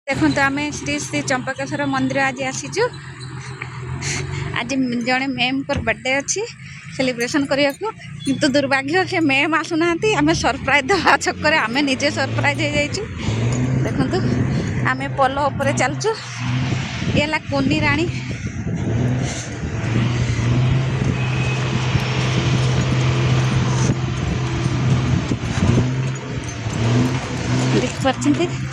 देखो तो आम श्री श्री चंपकेश्वर मंदिर आज आसीचु। आज जड़े मैम को बर्थडे अच्छी सेलिब्रेशन करने को, किंतु दुर्भाग्य से मैम आसुना आम सरप्राइज दवा चक्कर आम निजे सरप्राइज हो जाइए। देखो आम पोलो उपर चलचु। ये कुनी राणी देख पार्टी देखु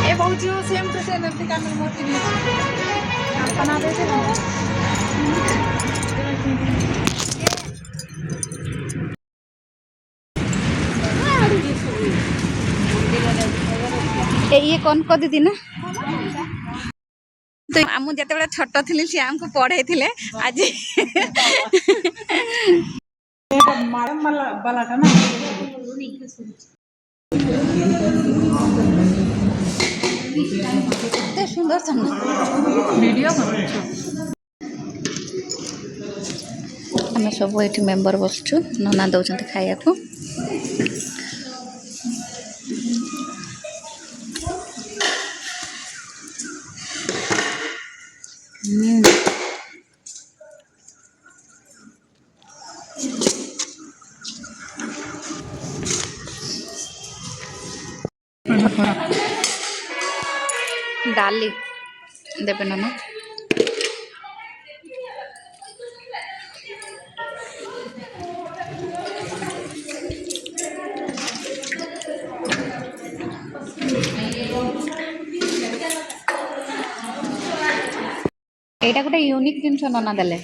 ए बहुत सेम टू सेम एमती कामल मोती बना देते ये कौन को दीदी ना तो आम जिते छोट थी सी आमको पढ़े थे आज सुंदर आम सब ये मेम्बर बसचु नना दौरान खाया को डाली देवे नना एटा गोटे यूनिक जिनस नना देले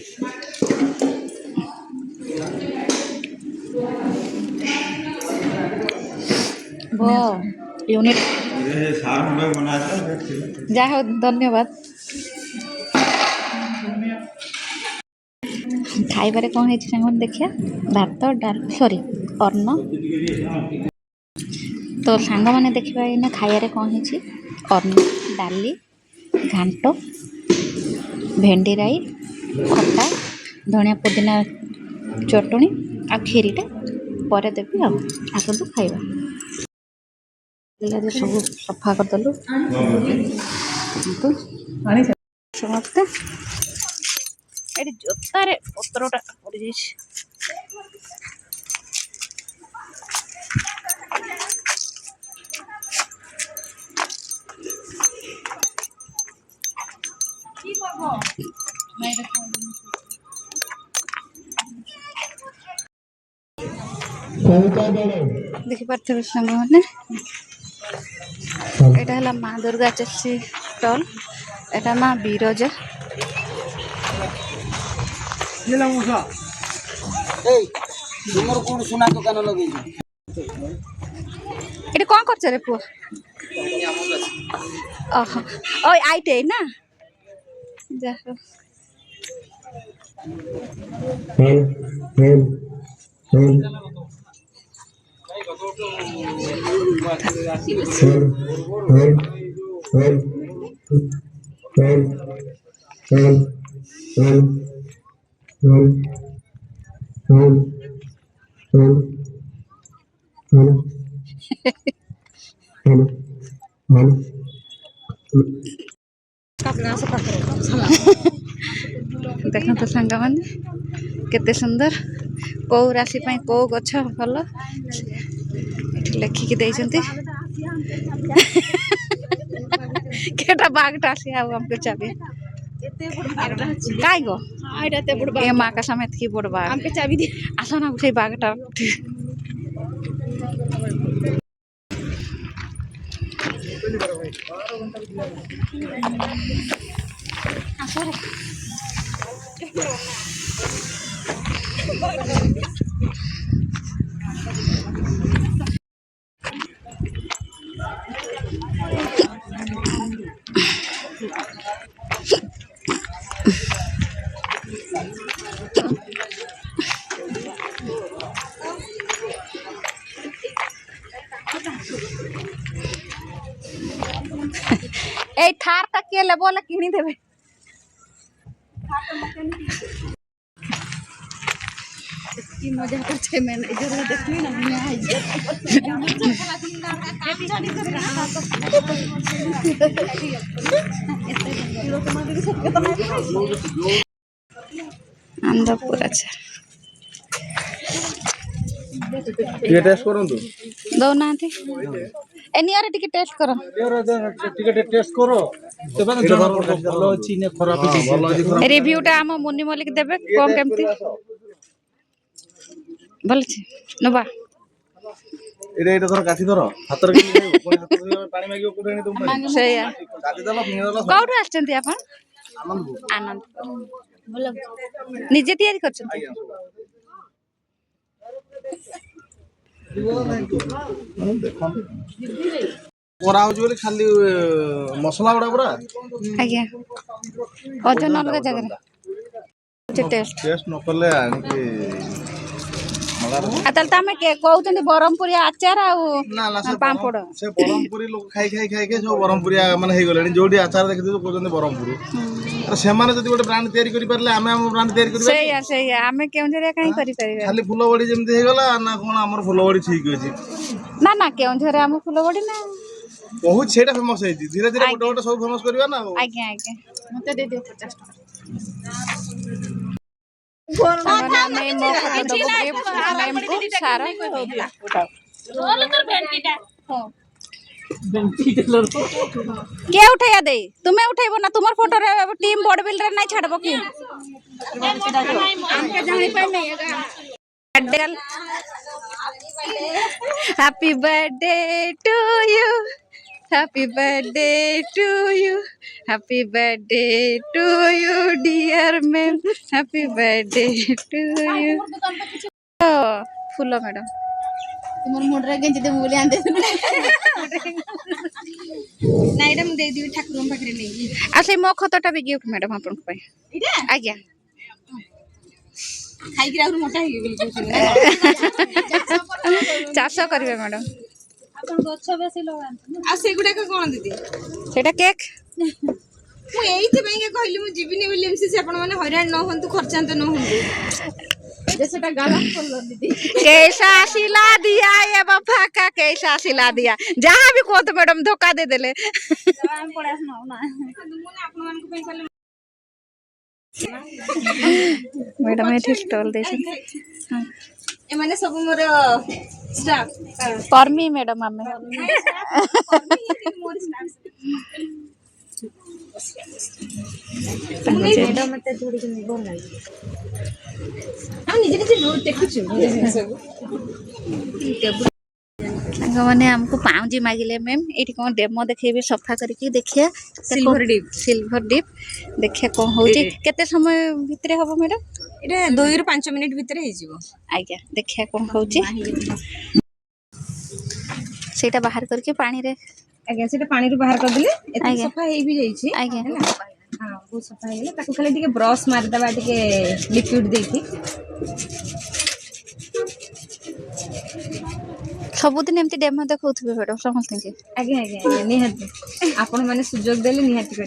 वो यूनिक जा हो धन्यवाद। खाइबारे कौन है सांग देखिया भात डाल सॉरी अन्न तो सांग मैंने देखा ना खाइबारे कौन है अन्न डाली घांट भेंडी राई खट्टा धनिया पुदीना चटनी आ खीरीटा पर देवी आसतु खाइबा सब सफा करदेलु समस्ते ये जोतार पत्रटा पड़ जाए देखी पार्थे सांग मैंने एटा है माँ दुर्गा चेसी स्टॉल एटा माँ बीरजा सुना दुकान लगे ये कौन कर रे पुआ ओह ओ आईटे ना जा देखो तो सांग मैंने केते सुंदर कौ राशि कौ गछ भल लिखिकी देइछन्ति केटा बागटा आसी हमको चाबी काय गो ए माँ का समेत की बड़ बाग हमके चाबी दे आसो ना से बागटा ए थार तक के ले बोले किनी देबे কি মজা করছে ম্যানেজার দেখলি না আনন্দপুর আছে ଟିକେ ଟେଷ୍ଟ କରନ୍ତୁ ଦଉନାହାନ୍ତି ଏନିଆରେ ଟିକେ ଟେଷ୍ଟ କର ଟିକେ ଟେଷ୍ଟ କର ତେବେ ଜଣା ପଡିବ ଭଲ ଅଛି ନା ଖରାପ ଅଛି ଭଲ ଅଛି ଖରାପ ରିଭ୍ୟୁଟା ଆମ ମୁନି ମଲ୍ଲିକ ଦେବେ କଣ କେମିତି ଭଲ ଅଛି ନବା ଏଇଟା ଧର କାଠି ଧର ହାତରେ କେମିତି ଖାଇବ ପୁଣି ହାତ ଧରିବ ପାଣି ମାଗିବ କୋଉଠି ଆଣି ତମ ପାଣି ସେଇଆ କାଟି ଦେଲ ଫିଙ୍ଗିଦେଲ କୋଉଠୁ ଆସିଛନ୍ତି ଆପଣ ଆନନ୍ଦପୁର ଆନନ୍ଦପୁର ଭଲ ନିଜେ ତିଆରି କରିଛନ୍ତି କରା ହଉଛି ବୋଲି ଖାଲି ମସଲା ଗୁଡା ପୁରା ଆଜ୍ଞା ଓଜନ ଅଲଗା ଜାଗାରେ ଟେଷ୍ଟ ଟେଷ୍ଟ ନ କଲେ ଆଣିକି ତାହେଲେ ତ ଆମେ କହୁଛନ୍ତି ବ୍ରହ୍ମପୁରିଆ ଆଚାର ଆଉ ନା ନା ପାମ୍ପଡ଼ ସେ ବ୍ରହ୍ମପୁରୀ ଲୋକ ଖାଇ ଖାଇ ଖାଇ ଖାଇ ସବୁ ବ୍ରହ୍ମପୁରିଆ ମାନେ ହେଇଗଲେଣି ଯୋଉଠି ଆଚାର ଦେଖିଥିବୁ କହୁଛନ୍ତି ବ୍ରହ୍ମପୁର ଆରେ ସେମାନେ ଯଦି ଗୋଟେ ବ୍ରାଣ୍ଡ ତିଆରି କରିପାରିଲେ ଆମେ ଆମ ବ୍ରାଣ୍ଡ ତିଆରି କରିବା ସେଇଆ ସେଇଆ ଆମେ କେଉଁଝରିଆ କାହିଁ କରିପାରିବା ଖାଲି ଫୁଲବଡି ଯେମିତି ହେଇଗଲା ନା କଣ ଆମର ଫୁଲବଡି ଠିକ ଅଛି ନା ନା କେଉଁଝରେ ଆମ ଫୁଲବଡି ନା ବହୁତ ସେଇଟା ଫେମସ ହେଇଛି ଧୀରେ ଧୀରେ ଗୋଟେ ଗୋଟେ ସବୁ ଫେମସ କରିବା ନା ଆଉ ଆଜ୍ଞା ଆଜ୍ଞା ମତେ ଦେଇଦିଅ 50 ଟଙ୍କା କିଏ ଉଠେଇବା ଦେଇ ତୁମେ ଉଠେଇବ ନା ତୁମର ଫଟୋରେ ଟିମ୍ ବଡବିଲ ରେ ନାଇଁ ଛାଡବ କି happy birthday to you happy birthday to you happy birthday to you dear ma'am happy birthday to you फूल मैडम तुमर मुंडरे गेंजी दे बोली आंदे नाइडम दे दिबी ठाकुरन पाखरे नै आ से मो खतटा भी गिफ्ट मैडम आपन को इटा आज्ञा खाई कि आउर मोटा हेगे बिल्कुल चाष करिवे मैडम आपन गछ बेसी लगान आ से गुडा के कोन दीदी सेटा केक मु एइथे भाई के कहली मु जीविनी विलियम्स से आपन माने हैरान न होंतु खर्चांत न होंतु जैसेटा गाला खोल दीदी कैसा सिला दिया ये बफा का कैसा सिला दिया जहां भी को तो मैडम धोखा दे देले हम पड़ास न ना मुने आपन मान को पे कहले मैडम एठी स्टॉल दे ए माने सब मोर स्टाफ परमी मैडम हमें परमी मोर स्टाफ मैडम मते थोड़ी के निबो ना हम निजे निजे रोड देखु छु मैंने हमको पाउजी मागिले मैम ये कौन डेमो देखेबे सफा करके देखिए सिल्वर डिप देखिए कौन होची केते समय भितरे हबो मैडम एटा 2 रु 5 मिनिट भितरे हे जीवो आज्ञा देखिए कौन होची सेटा बाहर करके पानी रे आज्ञा सेटा पानी रो बाहर कर दिले एते सफा हे भी जाई छी आज्ञा हां वो सफा हे गेले ताको खाली टिके ब्रश मार दबा टिके लिक्विड देकी सबुदिन एमती डेमो देखौथबे मैडम समझते के आगे आगे निहाती आपण माने सुजोग देले निहाती कर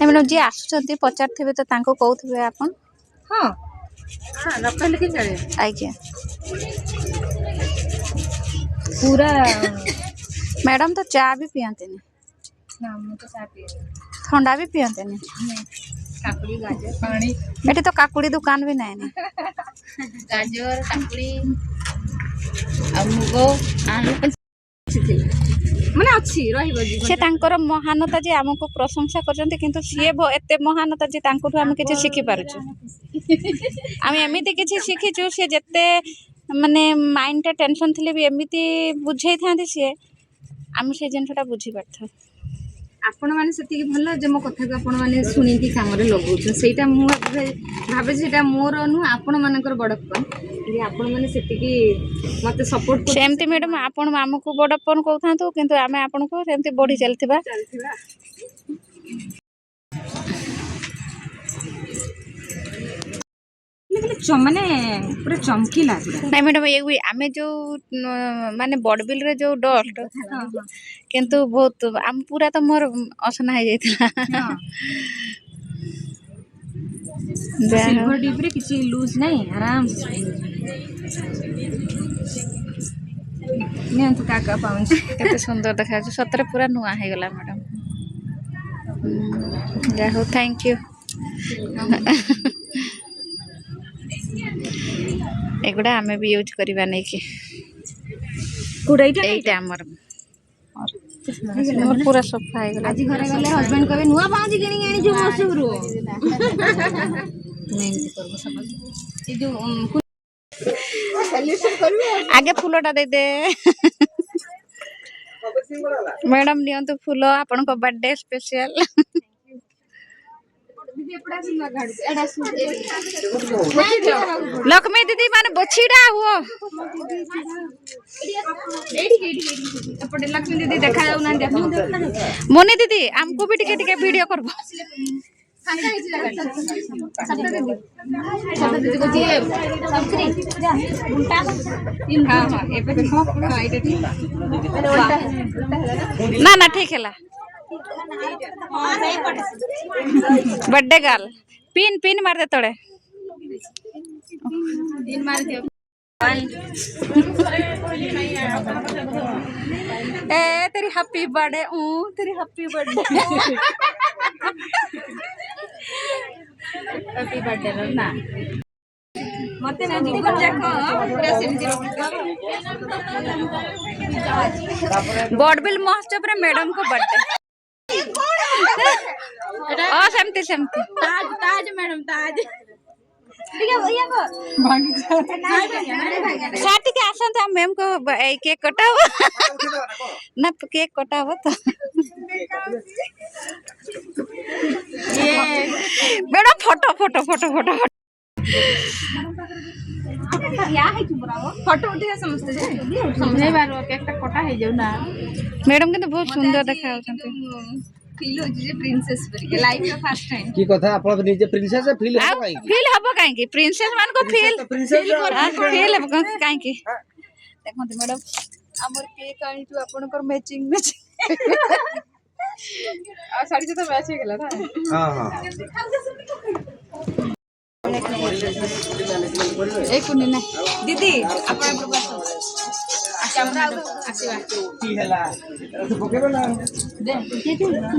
मैडम जे आसुचंती पचारथिबे तो तांको कहउथबे आपण हां हां न कहले कि जाने आज्ञा पूरा मैडम तो चा भी पियंते नहीं ना मु तो चा पिए ठंडा भी पियंते नहीं काकुड़ी गाजर पानी एठी तो काकुड़ी दुकान भी नहीं नहीं गाजर काकुड़ी मुग आलू माने अच्छी रहिबो जी से तांकर महानता जे हमको प्रशंसा करजंती किंतु सीए एते महानता जे तांकोठु हम किछि सिखि पारुछु हम एमिति किछि सिखिछु से जते माने माइंड टेंशन थिले भी एमिति बुझाई थांती से हम से जिनसटा बुझी पारथो आपण माने सेति भलो जे मो कथा को आपण माने सुनी की काम रे लगौछ सेटा मु भाबे सेटा मोर नु आपण मानकर बडप्पन जे आपण माने सेति की मते सपोर्ट कर सेमति मैडम आपण हमकु बडप्पन कहथांतु किंतु आमे आपण को सेमति बढी चलथिबा माने पूरा चमकीला नहीं मैडम ये आमे जो माने बडबिल रे जो डस्ट किंतु बहुत हम पूरा तो मोर असना हो जाइतला सिल्वर डिप रे किसी लूज नहीं आराम से नियंतु काका पाउंच केते सुंदर देखा सतरे पूरा नुआ हो गला मैडम जा हो थैंक यू एगुड़ा आम भी यूज करवा नहीं कि एटा हमर पूरा सफा हो गला आज घरे गले हस्बैंड कहबे नुआ पाउंच किनी आनी जो मसुरु नहीं करबो समझ ए जो सॉल्यूशन करबे आगे फूलटा दे दे मैडम नियंतु फूल आपन को बर्थडे स्पेशल लक्ष्मी दीदी माने बछीड़ा हुओ लक्ष्मी दीदी देखा जाऊ ना मोनी दीदी हमको भी टिके वीडियो करबो ना ना ठीक है बर्थडे गर्ल पिन मार दे तोड़े ए तेरी हैप्पी बर्थडे तेरी हैप्पी बर्थडे हैप्पी बर्थडे ना मते ना जीवन जाक पूरा सेमती बॉडबिल महोत्सव रे मैडम को बर्थडे सेमती ताज ताज मैडम ताज साथी के आसंत हम मैम को केक कटाओ ना केक कटाओ तो मैडम फोटो फोटो उठे समझते समझे बारो केकटा कटा हे जाऊ ना मैडम के तो बहुत सुंदर देखा फील हो जे प्रिंसेस परिके लाइफ का फर्स्ट टाइम की कथा आपण निजे प्रिंसेस फील हो काई फील हबो काई की प्रिंसेस मान को फील फील हबो काई की देखो मैडम हमर केक आनी तू आपन कर मैचिंग आ साड़ी से तो मैच हो गेला था हां हां एक मिनट ना दीदी अपन कैमरा आसीबा की हला तो पकेबो ना दे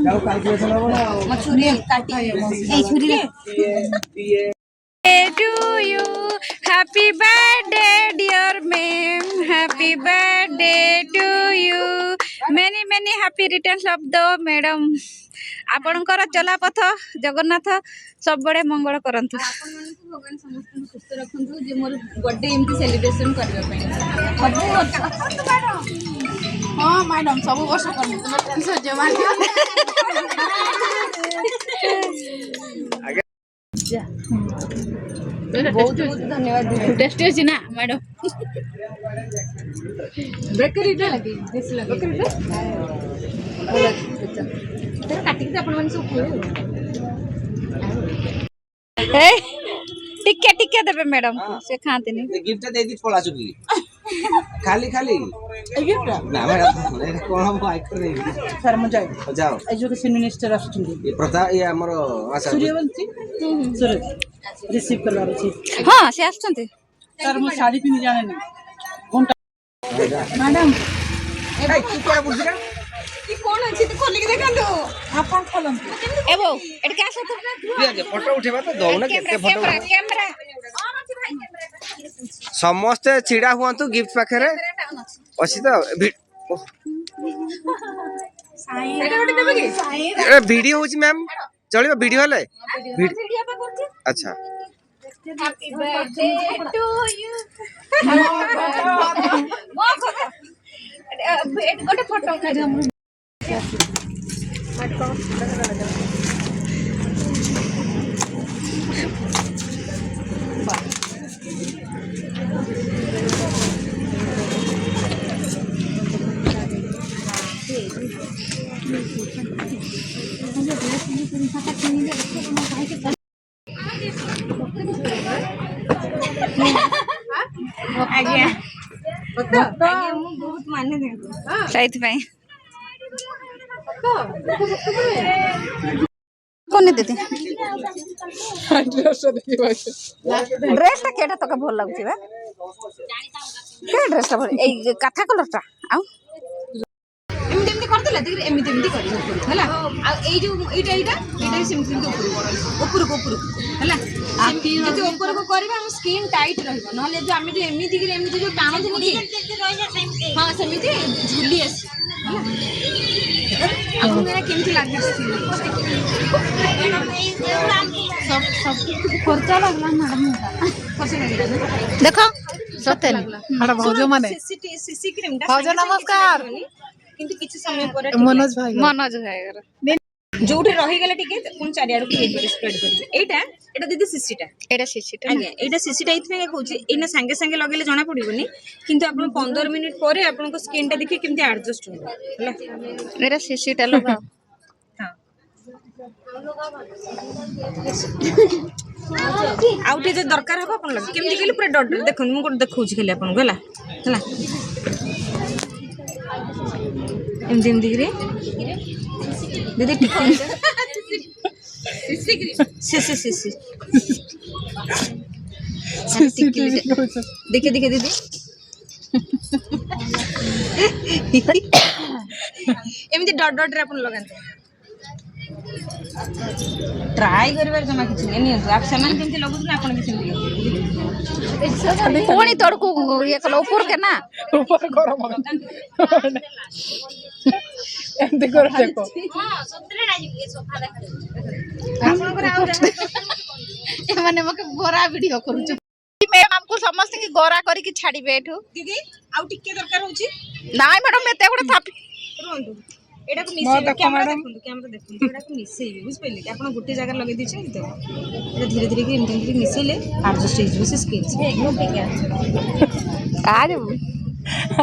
जाओ कैलकुलेशन हो ना मछुरी काटी ए छुरी रे to you happy birthday dear ma'am happy birthday to you many happy returns of the madam आपणकर चला पथ जगन्नाथ सब बड़े मंगल करंतु आपण मन को भगवान समस्त सुस्त रखंतु जे मोर बर्थडे एमती सेलिब्रेशन करबा पई हां मैडम सब वर्ष करनी तुम टेंशन जमा बहुत बहुत धन्यवाद दीदी टेस्टी अछि ना मैडम बेकरी टा लगी दिस लगी बेकरी टा बोला तेरे काटी के अपन मन से खोले ए टिके देबे मैडम से खाते नहीं गिफ्ट दे दी पळा चुकी खाली गिफ्ट ना मैडम कोन हम बाइक कर रही सर म जाए जाओ एजुकेशन मिनिस्टर आछुंदी ये प्रथा ये हमर आशा सूर्यवंशी सर रिसीव करवार छी हां से आछंते सर म साड़ी पिनि जाने नहीं घंटा मैडम ए तू क्या बुझी ना ई कोन अछि तो खोली के देखंतु आपन खोलन एबो एट का से तो ये फोटो उठेबा तो दौ ना केते फोटो कैमरा समस्त छिड़ा हुआंतु गिफ्ट पाखरे अछि तो एटा उठे देबे की ए वीडियो होची मैम चलिबा वीडियो हले वीडियो पे करछि अच्छा हैप्पी बर्थडे टू यू गोटे फोटो उठा हम आज्ञा आज्ञा मु बहुत माने देखो साइथ भाई कोनी दीदी ड्रेस टा केटा तक भल लागुची बा के ड्रेस टा भल ए काथा कलर टा आउ एमती एमती करदेला देखिए एमती एमती कर है आ जो एटा सेमती ऊपर है जब ऊपर को करबा हम स्किन टाइट रहबो नले जो हम जो एमती जो टाणो थी हां सेमती झुली आस आपन मेरा केमती लागे सब खर्चा लागला मैडम खर्चा लागला देखो सतेन हड़ा भौजो माने सीसी क्रीम भौजो नमस्कार किंतु किछि समय पर मनोज भाई मनोज भाई जोठी रही गले टिके कोन चारियाडू के हेड स्प्रेड करबे एटा दीदी सीसीटा एटा सीसीटा आज्ञा एटा सीसीटा इथमे कहूची एना संगे संगे लगेले जणा पड़िबनी किंतु आपण 15 मिनिट परे आपण को स्किन टा देखि केमती एडजस्ट हो हला एटा सीसीटा लगा हां आउटे जे दरकार हबो आपण लगे केमती कहली पूरा डॉट देखन मु को देखौची खाली आपण गला हला एमती एमती रे दीदी सीसी देखिए देखिए दीदी एमती डॉट डॉट रे अपन लगाते ट्राई करबार जमा किछ नै नियंतु आप समान केमती लगुत ना अपन किछ कोनी तड़को ये कलो ऊपर के ना ऊपर गरम एमती कर देखो हां सतरे ना जी सोफा देखा आपन को आउ माने मके गोरा वीडियो करू मैम हमको समस्त की गोरा करी की छाड़ी बैठो दीदी आउ टिके दरकार होची नाइ मैडम एते गुडे थापी रोंदु एटा को मिसे कैमरा देखु एटा को मिसे बुझ पइले कि आपण गुटे जगह लगे दिछ तो एटा धीरे धीरे कि इनके मिसेले एडजस्ट हो जबे स्किन एकदम ठीक है आज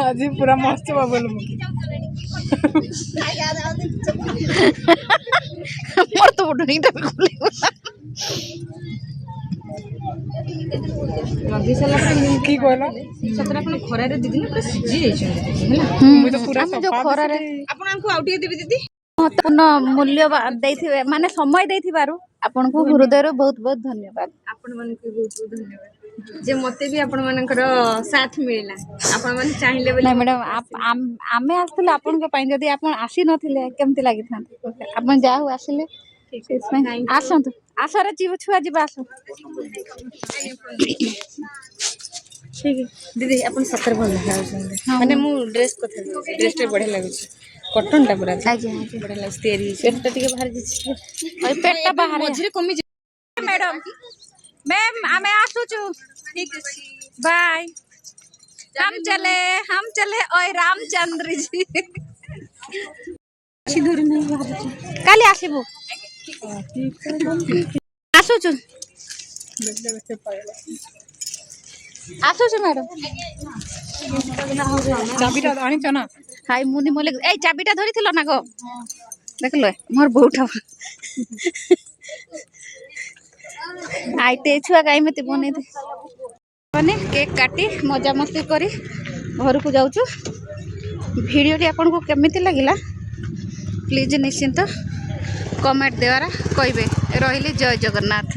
आज पूरा मस्त बाबल मोर तो उठनी तो खुली लगे सला पर की कहला सतरा कोन खरा रे दीदी पूरा सिजी जाइछन हैला मुई तो पूरा जो खरा रे आपण हमको आउटिए देबी दीदी महत्वपूर्ण मूल्य देथिबे माने समय देथिबारु आपन को हृदय बहुत बहुत धन्यवाद आपण मन को बहुत बहुत धन्यवाद जे मते भी आपण मानकर साथ मिलला आपण मन चाहिले बोली नहीं मैडम आप आमे आस्थिले आपन के पई जदी आपन आसी नथिले केमति लागि थांते आपन जाहु आसिले आसंतु आसारे जीव छुआ जीव आसो ठीक है दीदी अपन सतर भल लागछ माने मु ड्रेस कथा ड्रेस टे बढ़िया लागछ कॉटन टा पूरा आजे आजे बढ़िया लागछ तेरी पेट टिके बाहर जिछ ओय पेटटा बाहर मझरे कमी मैडम मैम आमे आसुचु ठीक अछि बाय हम चले ओय रामचंद्र जी सिधुर नहीं बाहर काली आसीबु आसुचु आसुचु मैडम चाबीटा आनी चना हाय मुनि मोले ए चाबीटा धरिथिलो ना गो देखलो मोर बहुटा आइते छुआ गाई मते बने दे बने केक काटी मजा मस्ती करी घर को जाउछु वीडियोटी आपन को केमिति लागिला प्लीज निश्चिंत कमेंट देवारा कहबे रहिली जय जगन्नाथ।